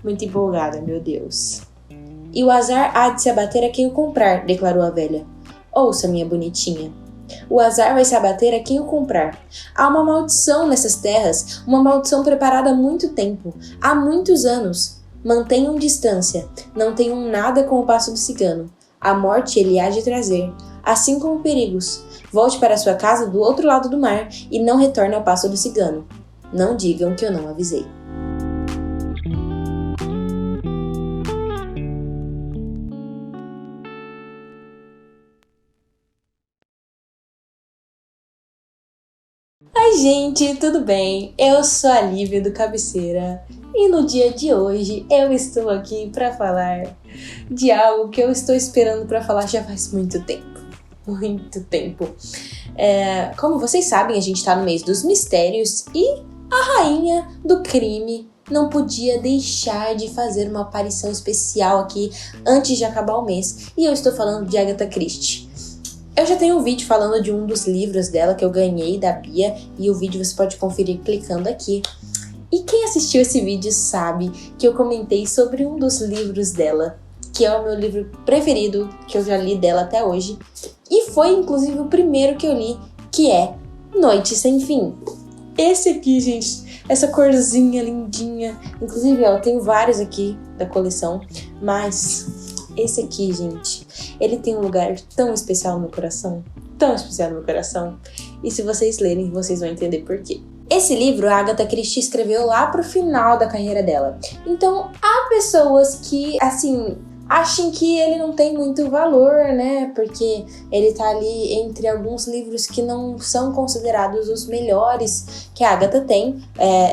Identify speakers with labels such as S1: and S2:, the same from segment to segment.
S1: Muito empolgada, meu Deus. E o azar há de se abater a quem o comprar, declarou a velha. Ouça, minha bonitinha. O azar vai se abater a quem o comprar. Há uma maldição nessas terras, uma maldição preparada há muito tempo, há muitos anos. Mantenham distância, não tenham nada com o passo do cigano. A morte ele há de trazer, assim como perigos. Volte para sua casa do outro lado do mar e não retorne ao passo do cigano. Não digam que eu não avisei. Oi, gente, tudo bem? Eu sou a Lívia do Cabeceira e no dia de hoje eu estou aqui para falar de algo que eu estou esperando para falar já faz muito tempo. Muito tempo. Como vocês sabem, a gente está no mês dos mistérios e a rainha do crime não podia deixar de fazer uma aparição especial aqui antes de acabar o mês. E eu estou falando de Agatha Christie. Eu já tenho um vídeo falando de um dos livros dela que eu ganhei da Bia e o vídeo você pode conferir clicando aqui. E quem assistiu esse vídeo sabe que eu comentei sobre um dos livros dela, que é o meu livro preferido, que eu já li dela até hoje. E foi inclusive o primeiro que eu li, que é Noite Sem Fim. Esse aqui, gente, essa corzinha lindinha. Inclusive, eu tenho vários aqui da coleção, mas esse aqui, gente, ele tem um lugar tão especial no meu coração, tão especial no meu coração. E se vocês lerem, vocês vão entender por quê. Esse livro a Agatha Christie escreveu lá pro final da carreira dela. Então, há pessoas que, assim, achem que ele não tem muito valor, né? Porque ele tá ali entre alguns livros que não são considerados os melhores que a Agatha tem,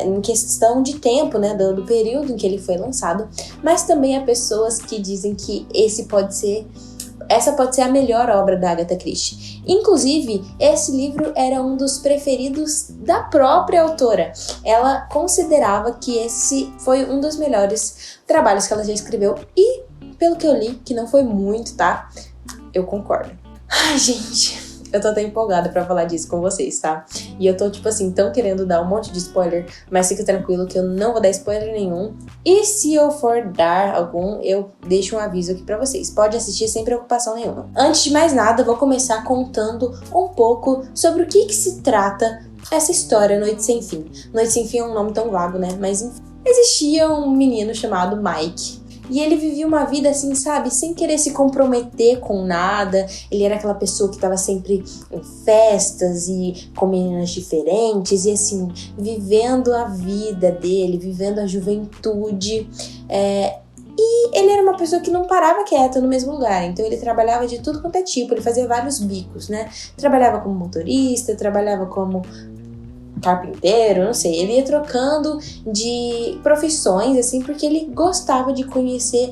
S1: em questão de tempo, né? Do período em que ele foi lançado. Mas também há pessoas que dizem que essa pode ser a melhor obra da Agatha Christie. Inclusive, esse livro era um dos preferidos da própria autora. Ela considerava que esse foi um dos melhores trabalhos que ela já escreveu e, pelo que eu li, que não foi muito, tá? Eu concordo. Ai, gente, eu tô até empolgada pra falar disso com vocês, tá? E eu tô, tipo assim, tão querendo dar um monte de spoiler, mas fica tranquilo que eu não vou dar spoiler nenhum. E se eu for dar algum, eu deixo um aviso aqui pra vocês. Pode assistir sem preocupação nenhuma. Antes de mais nada, eu vou começar contando um pouco sobre o que se trata essa história Noite Sem Fim. Noite Sem Fim é um nome tão vago, né? Mas enfim. Existia um menino chamado Mike. E ele vivia uma vida assim, sabe, sem querer se comprometer com nada. Ele era aquela pessoa que estava sempre em festas e com meninas diferentes. E assim, vivendo a vida dele, vivendo a juventude. E ele era uma pessoa que não parava quieta no mesmo lugar. Então ele trabalhava de tudo quanto é tipo. Ele fazia vários bicos, né? Trabalhava como motorista, trabalhava como carpinteiro, não sei, ele ia trocando de profissões, assim, porque ele gostava de conhecer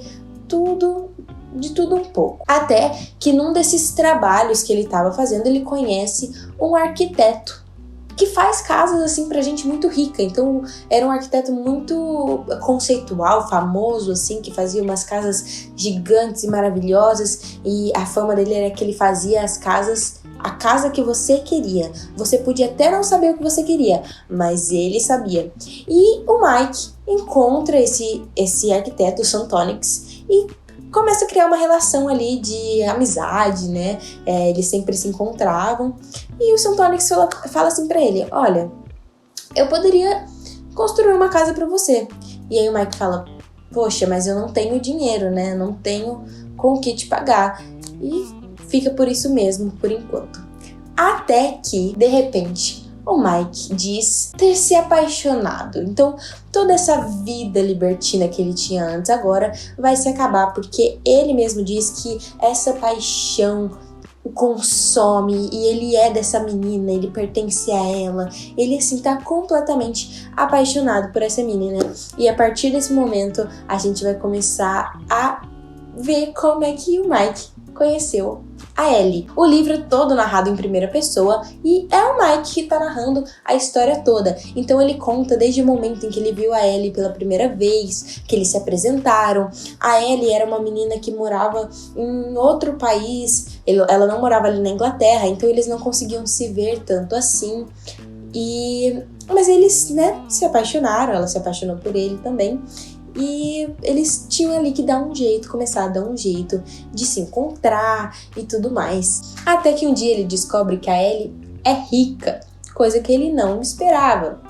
S1: de tudo um pouco. Até que num desses trabalhos que ele estava fazendo, ele conhece um arquiteto que faz casas, assim, pra gente muito rica. Então, era um arquiteto muito conceitual, famoso, assim, que fazia umas casas gigantes e maravilhosas, e a fama dele era que ele fazia a casa que você queria. Você podia até não saber o que você queria, mas ele sabia. E o Mike encontra esse arquiteto, o Santonix, e começa a criar uma relação ali de amizade, né? Eles sempre se encontravam. E o Santonix fala assim pra ele: olha, eu poderia construir uma casa pra você. E aí o Mike fala: poxa, mas eu não tenho dinheiro, né? Não tenho com o que te pagar. E fica por isso mesmo, por enquanto. Até que, de repente, o Mike diz ter se apaixonado. Então, toda essa vida libertina que ele tinha antes agora vai se acabar, porque ele mesmo diz que essa paixão o consome e ele é dessa menina, ele pertence a ela. Ele, assim, tá completamente apaixonado por essa menina. E a partir desse momento, a gente vai começar a ver como é que o Mike conheceu a Ellie. O livro é todo narrado em primeira pessoa e é o Mike que tá narrando a história toda. Então ele conta desde o momento em que ele viu a Ellie pela primeira vez, que eles se apresentaram. A Ellie era uma menina que morava em outro país, ela não morava ali na Inglaterra, então eles não conseguiam se ver tanto assim. Mas eles, né, se apaixonaram, ela se apaixonou por ele também. E eles tinham ali que dar um jeito, começar a dar um jeito de se encontrar e tudo mais. Até que um dia ele descobre que a Ellie é rica, coisa que ele não esperava.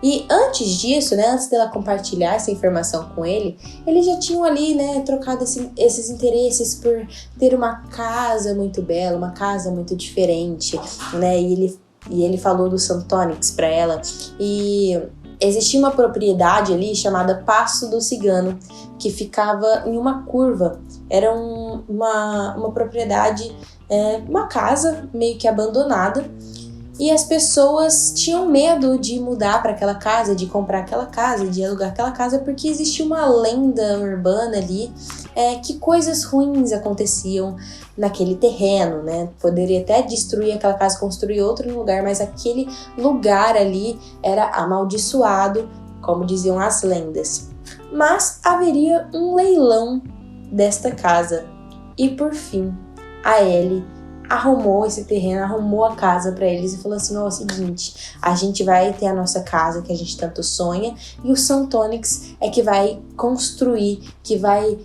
S1: E antes disso, né, antes dela compartilhar essa informação com ele, eles já tinham ali, né, trocado esses interesses por ter uma casa muito bela, uma casa muito diferente, né, e ele falou do Santonyx pra ela, e existia uma propriedade ali chamada Passo do Cigano, que ficava em uma curva. Era uma propriedade, uma casa meio que abandonada, e as pessoas tinham medo de mudar para aquela casa, de comprar aquela casa, de alugar aquela casa, porque existia uma lenda urbana ali, que coisas ruins aconteciam naquele terreno, né? Poderia até destruir aquela casa, construir outro lugar, mas aquele lugar ali era amaldiçoado, como diziam as lendas. Mas haveria um leilão desta casa, e por fim, a Ellie arrumou esse terreno, arrumou a casa pra eles e falou assim: ó, é o seguinte, a gente vai ter a nossa casa que a gente tanto sonha, e o Santonyx é que vai construir, que vai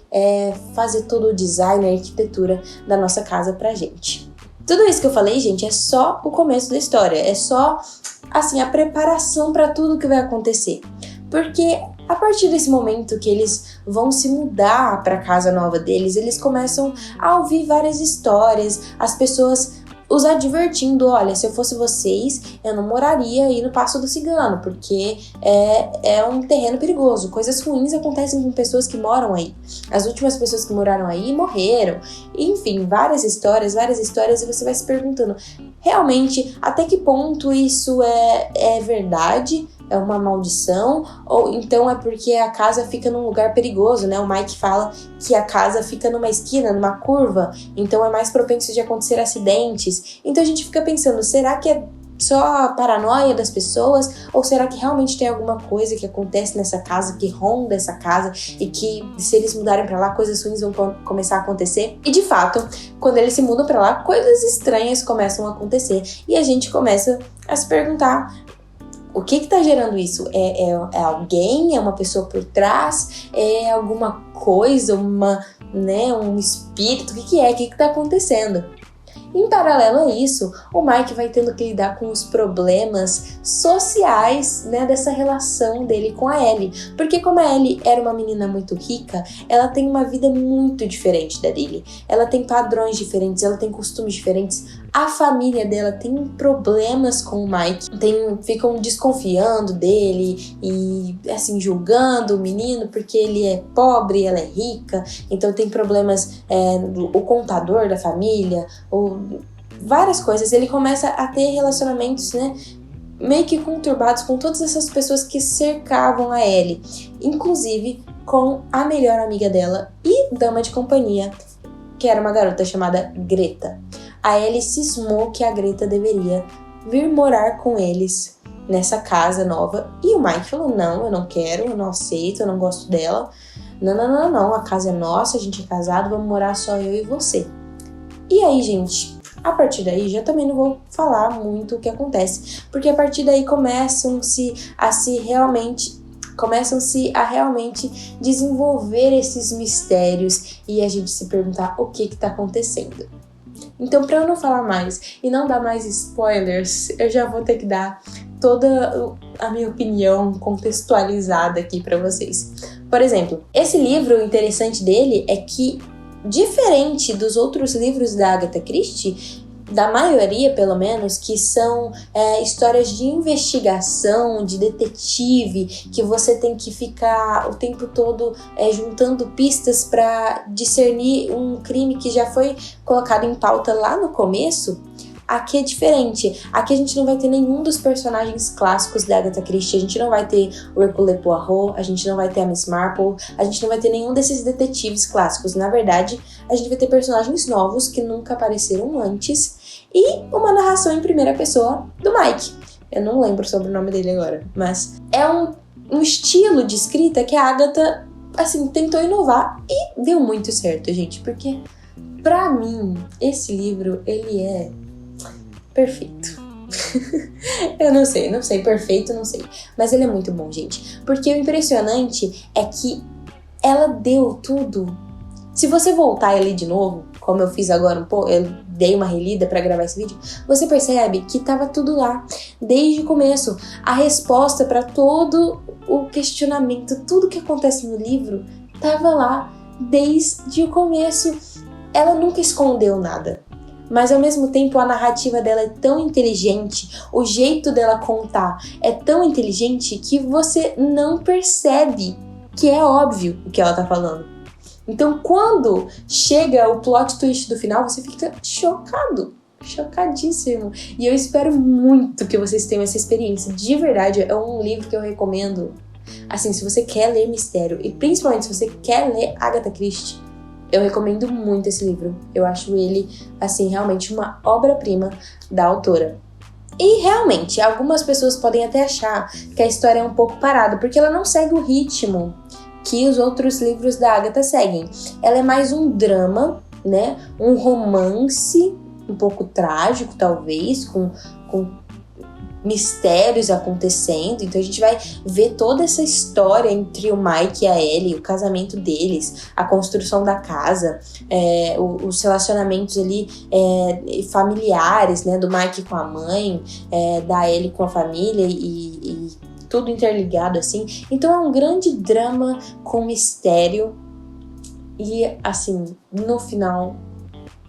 S1: fazer todo o design, a arquitetura da nossa casa pra gente. Tudo isso que eu falei, gente, é só o começo da história, é só, assim, a preparação pra tudo que vai acontecer. Porque a partir desse momento que eles vão se mudar para a casa nova deles, eles começam a ouvir várias histórias, as pessoas os advertindo: olha, se eu fosse vocês, eu não moraria aí no Passo do Cigano, porque é um terreno perigoso, coisas ruins acontecem com pessoas que moram aí. As últimas pessoas que moraram aí morreram, enfim, várias histórias, e você vai se perguntando, realmente, até que ponto isso é verdade? É uma maldição? Ou então é porque a casa fica num lugar perigoso, né? O Mike fala que a casa fica numa esquina, numa curva, então é mais propenso de acontecer acidentes. Então a gente fica pensando, será que é só a paranoia das pessoas? Ou será que realmente tem alguma coisa que acontece nessa casa, que ronda essa casa, e que se eles mudarem pra lá, coisas ruins vão começar a acontecer? E de fato, quando eles se mudam pra lá, coisas estranhas começam a acontecer. E a gente começa a se perguntar, o que tá gerando isso? É alguém? É uma pessoa por trás? É alguma coisa? Um espírito? O que é? O que tá acontecendo? Em paralelo a isso, o Mike vai tendo que lidar com os problemas sociais, né, dessa relação dele com a Ellie. Porque como a Ellie era uma menina muito rica, ela tem uma vida muito diferente da dele. Ela tem padrões diferentes, ela tem costumes diferentes. A família dela tem problemas com o Mike, ficam desconfiando dele e, assim, julgando o menino porque ele é pobre, ela é rica, então tem problemas, o contador da família, ou várias coisas. Ele começa a ter relacionamentos, né, meio que conturbados com todas essas pessoas que cercavam a Ellie, inclusive com a melhor amiga dela e dama de companhia, que era uma garota chamada Greta. A Ellie cismou que a Greta deveria vir morar com eles nessa casa nova. E o Mike falou, não, eu não quero, eu não aceito, eu não gosto dela. Não, a casa é nossa, a gente é casado, vamos morar só eu e você. E aí, gente, a partir daí, já também não vou falar muito o que acontece, porque a partir daí começam-se a realmente desenvolver esses mistérios e a gente se perguntar o que tá acontecendo. Então, para eu não falar mais e não dar mais spoilers, eu já vou ter que dar toda a minha opinião contextualizada aqui para vocês. Por exemplo, esse livro, o interessante dele é que, diferente dos outros livros da Agatha Christie, da maioria pelo menos, que são histórias de investigação, de detetive, que você tem que ficar o tempo todo juntando pistas para discernir um crime que já foi colocado em pauta lá no começo. Aqui é diferente. Aqui a gente não vai ter nenhum dos personagens clássicos da Agatha Christie. A gente não vai ter o Hercule Poirot, a gente não vai ter a Miss Marple, a gente não vai ter nenhum desses detetives clássicos. Na verdade, a gente vai ter personagens novos que nunca apareceram antes e uma narração em primeira pessoa do Mike. Eu não lembro sobre o nome dele agora, mas é um estilo de escrita que a Agatha, assim, tentou inovar e deu muito certo, gente, porque pra mim esse livro, ele é perfeito. Eu não sei, perfeito, não sei. Mas ele é muito bom, gente. Porque o impressionante é que ela deu tudo. Se você voltar e ler de novo, como eu fiz agora um pouco, eu dei uma relida pra gravar esse vídeo, você percebe que tava tudo lá, desde o começo. A resposta pra todo o questionamento, tudo que acontece no livro, tava lá desde o começo. Ela nunca escondeu nada. Mas ao mesmo tempo a narrativa dela é tão inteligente, o jeito dela contar é tão inteligente que você não percebe que é óbvio o que ela tá falando. Então quando chega o plot twist do final, você fica chocado, chocadíssimo. E eu espero muito que vocês tenham essa experiência. De verdade, é um livro que eu recomendo. Assim, se você quer ler mistério, e principalmente se você quer ler Agatha Christie, eu recomendo muito esse livro. Eu acho ele, assim, realmente uma obra-prima da autora. E realmente, algumas pessoas podem até achar que a história é um pouco parada, porque ela não segue o ritmo que os outros livros da Agatha seguem. Ela é mais um drama, né? Um romance um pouco trágico, talvez, com mistérios acontecendo. Então a gente vai ver toda essa história entre o Mike e a Ellie, o casamento deles, a construção da casa, os relacionamentos ali familiares, né, do Mike com a mãe, da Ellie com a família e tudo interligado assim. Então é um grande drama com mistério e assim, no final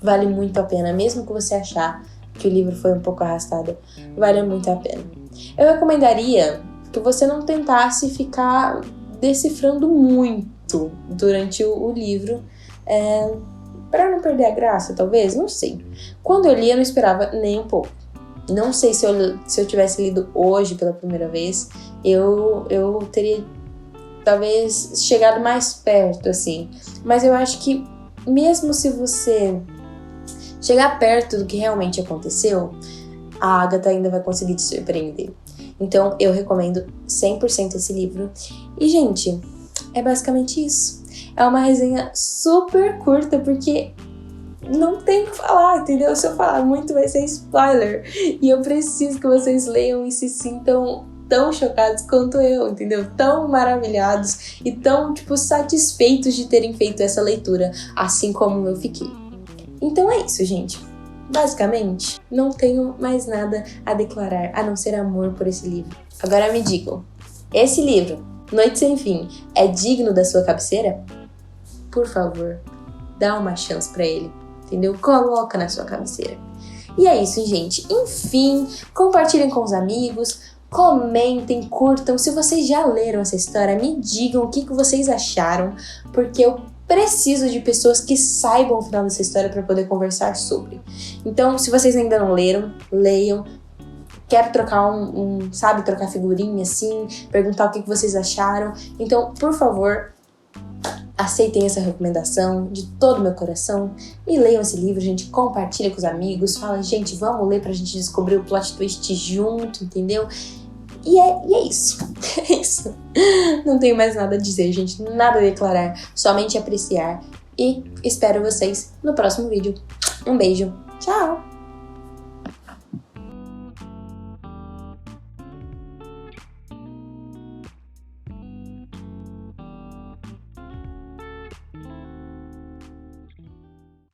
S1: vale muito a pena, mesmo que você achar que o livro foi um pouco arrastado, vale muito a pena. Eu recomendaria que você não tentasse ficar decifrando muito durante o livro, para não perder a graça, talvez, não sei. Quando eu li, eu não esperava nem um pouco. Não sei se eu tivesse lido hoje pela primeira vez, eu teria talvez chegado mais perto, assim. Mas eu acho que mesmo se você chegar perto do que realmente aconteceu, a Agatha ainda vai conseguir te surpreender. Então, eu recomendo 100% esse livro. E, gente, é basicamente isso. É uma resenha super curta, porque não tem o que falar, entendeu? Se eu falar muito, vai ser spoiler. E eu preciso que vocês leiam e se sintam tão chocados quanto eu, entendeu? Tão maravilhados e tão, satisfeitos de terem feito essa leitura, assim como eu fiquei. Então é isso, gente. Basicamente, não tenho mais nada a declarar, a não ser amor por esse livro. Agora me digam, esse livro, Noite Sem Fim, é digno da sua cabeceira? Por favor, dá uma chance pra ele, entendeu? Coloca na sua cabeceira. E é isso, gente. Enfim, compartilhem com os amigos, comentem, curtam. Se vocês já leram essa história, me digam o que vocês acharam, porque eu preciso de pessoas que saibam o final dessa história para poder conversar sobre. Então, se vocês ainda não leram, leiam. Quero trocar trocar figurinha assim, perguntar o que vocês acharam. Então, por favor, aceitem essa recomendação de todo o meu coração e leiam esse livro, gente. Compartilha com os amigos, fala, gente, vamos ler pra gente descobrir o plot twist junto, entendeu? E é isso. É isso. Não tenho mais nada a dizer, gente. Nada a declarar. Somente apreciar. E espero vocês no próximo vídeo. Um beijo. Tchau!